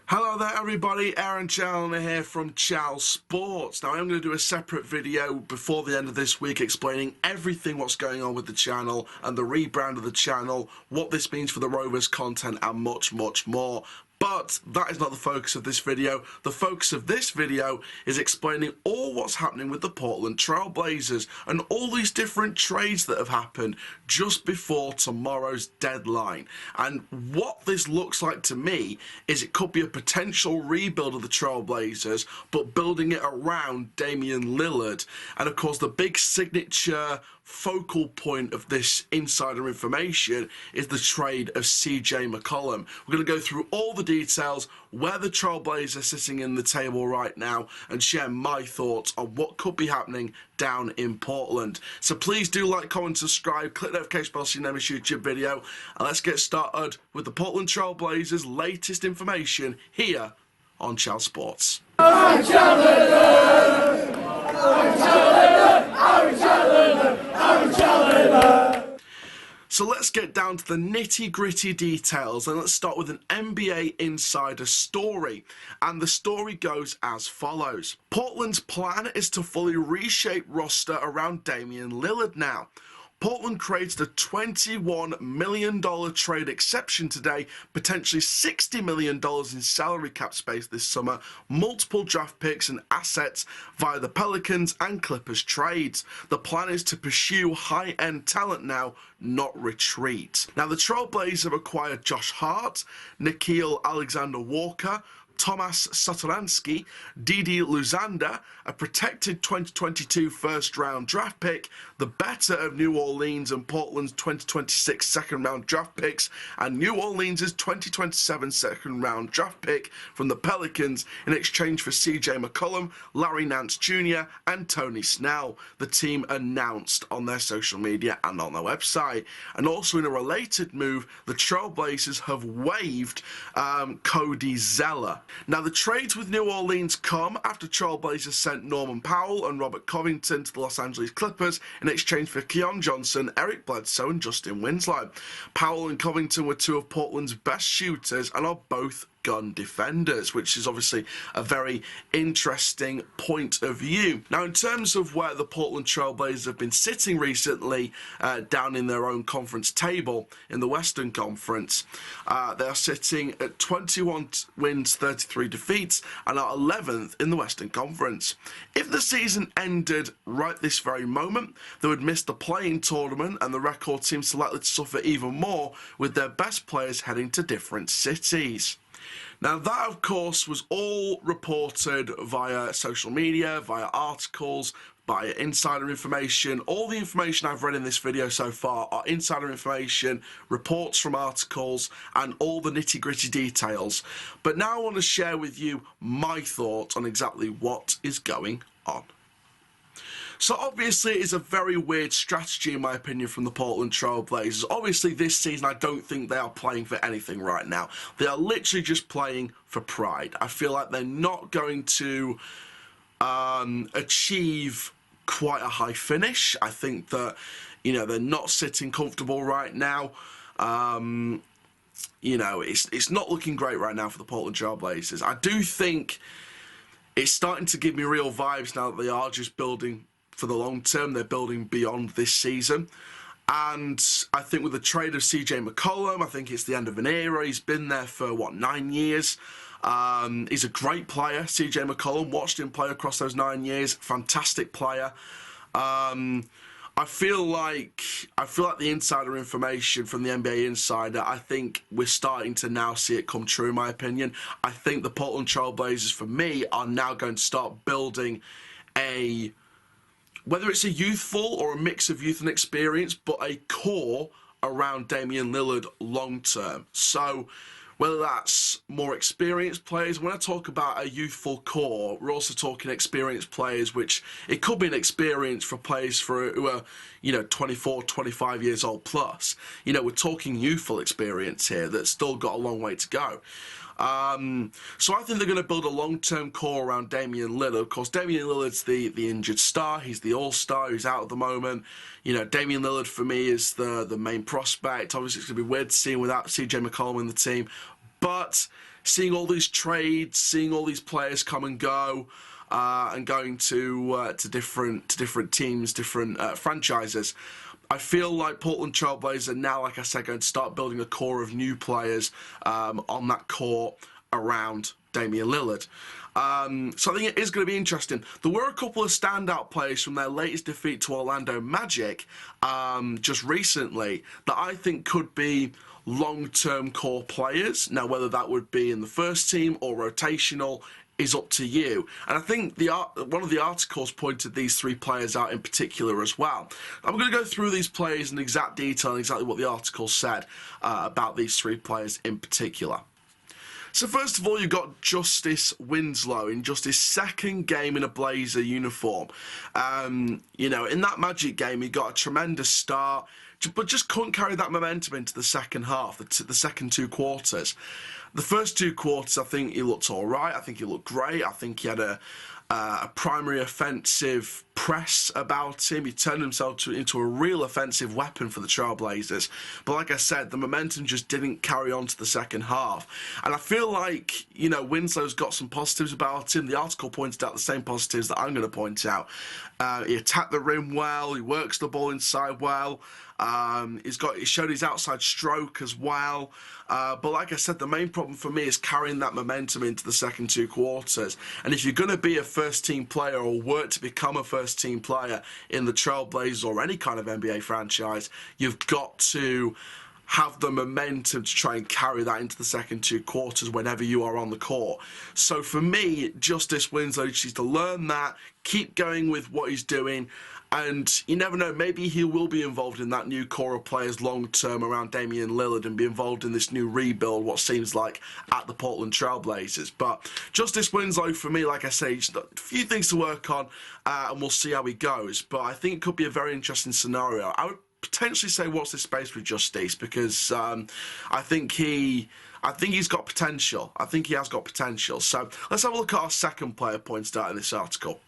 Hello there everybody, Aaron Challoner here from Chal Sports. Now I'm going to do a separate video before the end of this week explaining everything what's going on with the channel and the rebrand of the channel, what this means for the Rovers content and much more. But that is not the focus of this video. The focus of this video is explaining all what's happening with the Portland Trail Blazers and all these different trades that have happened just before tomorrow's deadline. And what this looks like to me is it could be a potential rebuild of the Trail Blazers, but building it around Damien Lillard. And of course the big signature focal point of this insider information is the trade of CJ McCollum. We're going to go through all the details, where the Trailblazers are sitting in the table right now, and share my thoughts on what could be happening down in Portland. So please do like, comment, subscribe, click the notification bell so you never miss a YouTube video, and let's get started with the Portland Trailblazers' latest information here on Chal Sports. I'm Challoner! I'm Challoner! I'm Challoner! So let's get down to the nitty-gritty details, and let's start with an NBA insider story. And the story goes as follows. Portland's plan is to fully reshape roster around Damien Lillard now. Portland created a $21 million trade exception today, potentially $60 million in salary cap space this summer, multiple draft picks and assets via the Pelicans and Clippers trades. The plan is to pursue high-end talent now, not retreat. Now, the Trailblazers have acquired Josh Hart, Nickeil Alexander-Walker, Tomas Satoransky, Didi Luzander, a protected 2022 first-round draft pick, the better of New Orleans and Portland's 2026 second-round draft picks, and New Orleans' 2027 second-round draft pick from the Pelicans in exchange for CJ McCollum, Larry Nance Jr., and Tony Snell, the team announced on their social media and on their website. And also in a related move, the Trailblazers have waived Cody Zeller. Now, the trades with New Orleans come after Trailblazers sent Norman Powell and Robert Covington to the Los Angeles Clippers in exchange for Keon Johnson, Eric Bledsoe, and Justin Winslow. Powell and Covington were two of Portland's best shooters and are both gun defenders, which is obviously a very interesting point of view. Now, in terms of where the Portland Trailblazers have been sitting recently, down in their own conference table in the Western Conference, they are sitting at 21 wins, 33 defeats, and are 11th in the Western Conference. If the season ended right this very moment, they would miss the play-in tournament, and the record seems likely to suffer even more with their best players heading to different cities. Now, that, of course, was all reported via social media, via articles, via insider information. All the information I've read in this video so far are insider information, reports from articles, and all the nitty-gritty details. But now I want to share with you my thoughts on exactly what is going on. So obviously it's a very weird strategy in my opinion from the Portland Trail Blazers. Obviously this season I don't think they are playing for anything right now. They are literally just playing for pride. I feel like they're not going to achieve quite a high finish. I think that, you know, they're not sitting comfortable right now. You know, it's not looking great right now for the Portland Trail Blazers. I do think it's starting to give me real vibes now that they are just building for the long term. They're building beyond this season. And I think with the trade of CJ McCollum, I think it's the end of an era. He's been there for, what, 9 years? He's a great player, CJ McCollum. Watched him play across those 9 years. Fantastic player. I feel like the insider information from the NBA Insider, I think we're starting to now see it come true, in my opinion. I think the Portland Trail Blazers, for me, are now going to start building a, whether it's a youthful or a mix of youth and experience, but a core around Damien Lillard long term. So whether that's more experienced players, when I talk about a youthful core, we're also talking experienced players, which it could be an experience for players who are, you know, 24, 25 years old plus. You know, we're talking youthful experience here that's still got a long way to go. So I think they're going to build a long-term core around Damien Lillard. Of course, Damien Lillard's the injured star. He's the all-star. He's out at the moment. You know, Damien Lillard for me is the main prospect. Obviously, it's going to be weird seeing without CJ McCollum in the team. But seeing all these trades, seeing all these players come and go, and going to different teams, different franchises. I feel like Portland Trailblazers are now, like I said, going to start building a core of new players on that court around Damien Lillard. So I think it is going to be interesting. There were a couple of standout players from their latest defeat to Orlando Magic just recently that I think could be long-term core players. Now, whether that would be in the first team or rotational is up to you. And I think one of the articles pointed these three players out in particular as well. I'm going to go through these players in exact detail and exactly what the article said about these three players in particular. So first of all, you've got Justice Winslow in just his second game in a Blazer uniform. You know, in that Magic game, he got a tremendous start, but just couldn't carry that momentum into the second half, the second two quarters. The first two quarters, I think he looked all right. I think he looked great. I think he had a primary offensive press about him. He turned himself into a real offensive weapon for the Trailblazers. But like I said, the momentum just didn't carry on to the second half. And I feel like, you know, Winslow's got some positives about him. The article pointed out the same positives that I'm going to point out. He attacked the rim well. He works the ball inside well. He showed his outside stroke as well. But like I said, the main problem for me is carrying that momentum into the second two quarters. And if you're going to be a first-team player or work to become a first-team player in the Trailblazers or any kind of NBA franchise, you've got to have the momentum to try and carry that into the second two quarters whenever you are on the court. So for me, Justice Winslow just needs to learn that, keep going with what he's doing, and you never know, maybe he will be involved in that new core of players long-term around Damien Lillard and be involved in this new rebuild, what seems like, at the Portland Trailblazers. But Justice Winslow, for me, like I say, just a few things to work on, and we'll see how he goes. But I think it could be a very interesting scenario. I would potentially say watch this space with Justice because I think he's got potential. I think he has got potential. So let's have a look at our second player pointed out in this article.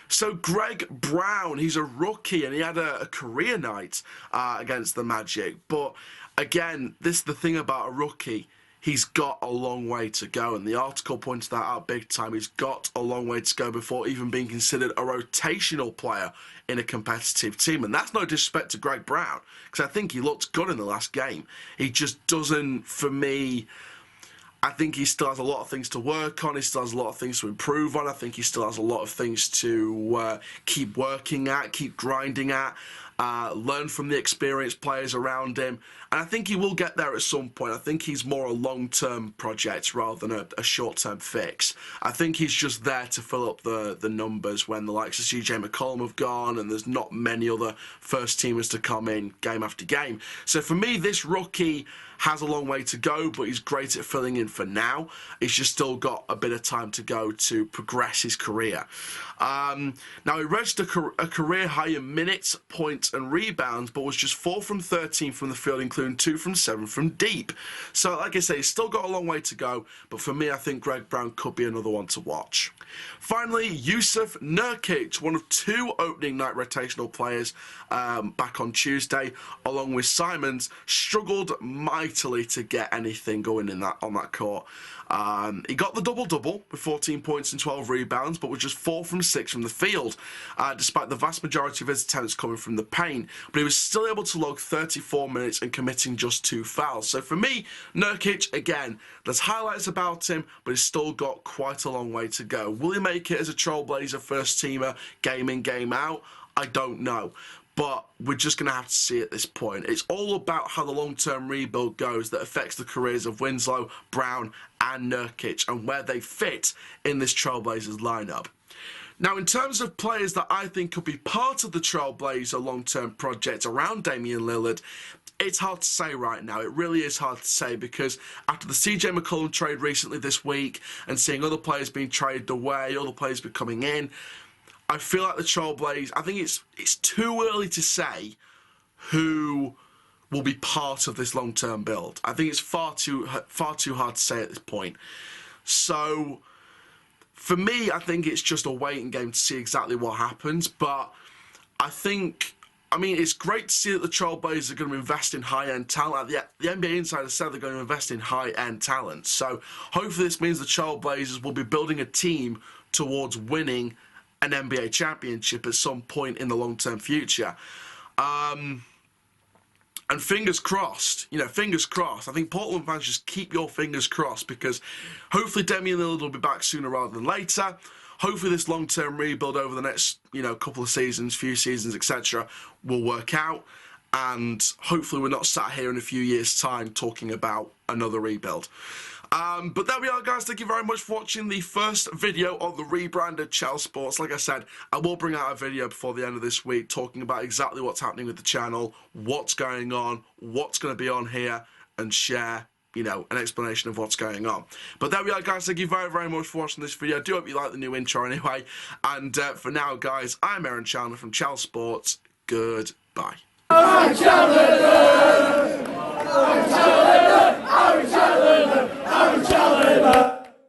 So Greg Brown, he's a rookie and he had a career night against the Magic. But again, this is the thing about a rookie. He's got a long way to go, and the article points that out big time. He's got a long way to go before even being considered a rotational player in a competitive team. And that's no disrespect to Greg Brown, because I think he looked good in the last game. He just doesn't, for me, I think he still has a lot of things to work on. He still has a lot of things to improve on. I think he still has a lot of things to keep working at, keep grinding at, learn from the experienced players around him. And I think he will get there at some point. I think he's more a long-term project rather than a short-term fix. I think he's just there to fill up the numbers when the likes of CJ McCollum have gone and there's not many other first-teamers to come in game after game. So for me, this rookie has a long way to go, but he's great at filling in for now. He's just still got a bit of time to go to progress his career. Now, he registered a career high in minutes, points, and rebounds, but was just 4 from 13 from the field, including 2 from 7 from deep. So, like I say, he's still got a long way to go, but for me, I think Greg Brown could be another one to watch. Finally, Jusuf Nurkic, one of 2 opening night rotational players back on Tuesday, along with Simons, struggled mightily to get anything going on that court. He got the double-double with 14 points and 12 rebounds, but was just 4 from 6 from the field, despite the vast majority of his attempts coming from the paint. But he was still able to log 34 minutes and committing just 2 fouls. So for me, Nurkic, again, there's highlights about him, but he's still got quite a long way to go. Will he make it as a Trailblazer first-teamer, game in, game out? I don't know. But we're just going to have to see at this point. It's all about how the long-term rebuild goes that affects the careers of Winslow, Brown, and Nurkic, and where they fit in this Trailblazers lineup. Now, in terms of players that I think could be part of the Trailblazer long-term project around Damien Lillard, it's hard to say right now. It really is hard to say, because after the CJ McCollum trade recently this week and seeing other players being traded away, other players be coming in, I feel like the Trailblazers, I think it's too early to say who will be part of this long-term build. I think it's far too hard to say at this point. So, for me, I think it's just a waiting game to see exactly what happens. But I think I mean, it's great to see that the Trailblazers are going to invest in high-end talent. The NBA Insider said they're going to invest in high-end talent. So hopefully this means the Trailblazers will be building a team towards winning an NBA championship at some point in the long-term future. And fingers crossed, fingers crossed. I think Portland fans, just keep your fingers crossed, because hopefully Damien Lillard will be back sooner rather than later. Hopefully this long-term rebuild over the next, couple of seasons, few seasons, etc. will work out. And hopefully we're not sat here in a few years' time talking about another rebuild. But there we are, guys. Thank you very much for watching the first video on the rebranded Chell Sports. Like I said, I will bring out a video before the end of this week talking about exactly what's happening with the channel, what's going on, what's going to be on here, and share, an explanation of what's going on. But there we are, guys. Thank you very, very much for watching this video. I do hope you like the new intro anyway. And for now, guys, I'm Aaron Chandler from Chell Sports. Goodbye. I'm Chandler! I'm Chandler! I'm Chandler! I'm Chandler!